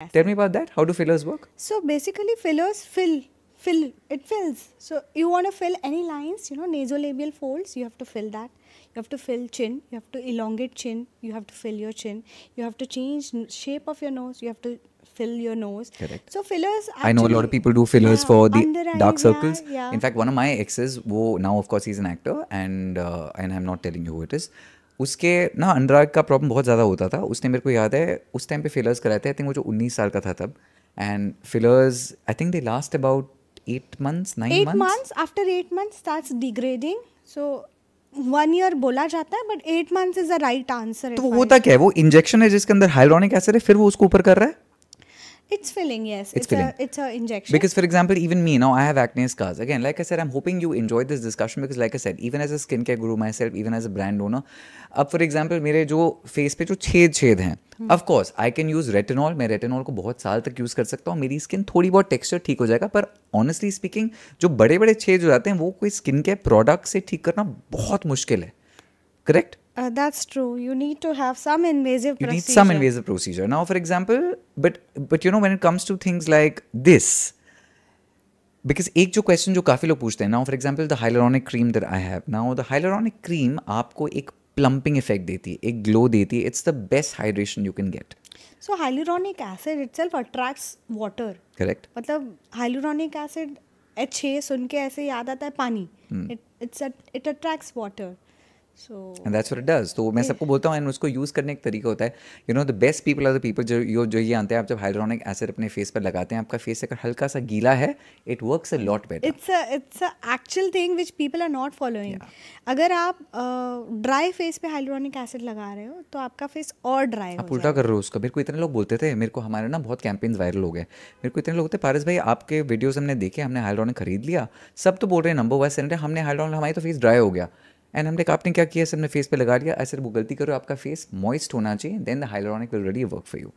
Tell me about that. How do fillers work? So basically fillers fill it fills. So you want to fill any lines, nasolabial folds, you have to fill that. You have to fill chin, you have to elongate chin, you have to fill your chin. You have to change shape of your nose, you have to fill your nose. Correct. So fillers actually, I know a lot of people do fillers yeah, for the under dark eyes, circles. yeah. In fact, one of my exes, now of course he's an actor and I'm not telling you who it is. उसके ना under का problem बहुत ज़्यादा होता था. उसने मेरे को याद है उस टाइम पे फिलर्स कराए थे. आई थिंक वो जो 19 साल का था तब. And fillers I think they last about 8 months, 9 8 months. months, after 8 months starts degrading. So 1 year बोला जाता है, but 8 months is the right answer. तो वो होता क्या है? वो इंजेक्शन है जिसके अंदर हाइलोनिक एसिड है, फिर वो उसको ऊपर कर रहा है. It's filling, yes. It's filling. It's a injection. Because, for example, even me, now I have acne scars. Again, like I said, I'm hoping you enjoyed this discussion because, like I said, even as a skincare guru myself, even as a brand owner, अब for example, मेरे जो face पे जो छेद हैं, of course, I can use retinol. मैं retinol को बहुत साल तक यूज़ कर सकता हूँ. मेरी स्किन थोड़ी बहुत टेक्सचर ठीक हो जाएगा. पर honestly speaking, जो बड़े बड़े छेद हो जाते हैं, वो कोई स्किन केयर प्रोडक्ट से ठीक करना बहुत मुश्किल है. Correct? That's true. You need to have some invasive You procedure. need some invasive procedure. Now, for example, but you know, when it comes to things like this, because एक जो question जो काफ़ी लोग पूछते हैं, now for example, the hyaluronic cream that I have, now the hyaluronic cream आपको एक plumping effect देती है, एक glow देती है. It's the best hydration you can get. So hyaluronic acid itself attracts water. Correct? मतलब hyaluronic acid H सुन के ऐसे याद आता है पानी. It attracts water. So And that's what it does. तो मैं सबको बोलता हूँ एंड उसको यूज़ करने का तरीका होता है. You know, the best people are the people जो ये आते हैं. आप जब hyaluronic acid अपने फेस पर लगाते हैं, आपका फेस अगर हल्का सा गीला है, it works a lot better. it's a actual thing which people are not following. अगर आप ड्राई फेस पे hyaluronic acid लगा रहे हो तो आपका फेस और ड्राई हो आप उल्टा कर रहे हो उसका. मेरे को इतने लोग बोलते थे, मेरे को हमारे ना बहुत कैंपेन्स वायरल हो गए. मेरे को इतने लोग थे, पारस भाई आपके वीडियोस हमने देखे, हमने हाइलोनिक खरीद लिया. सब तो बोल रहे हैं नंबर 1 सेंटर, हमने हाइलोनिक, हमारी तो फेस ड्राई हो गया. एंड हमने कहा आपने क्या किया, सबने फेस पे लगा लिया. ऐसे वो गलती करो, आपका फेस मॉइस्ट होना चाहिए, then the hyaluronic will really work for you.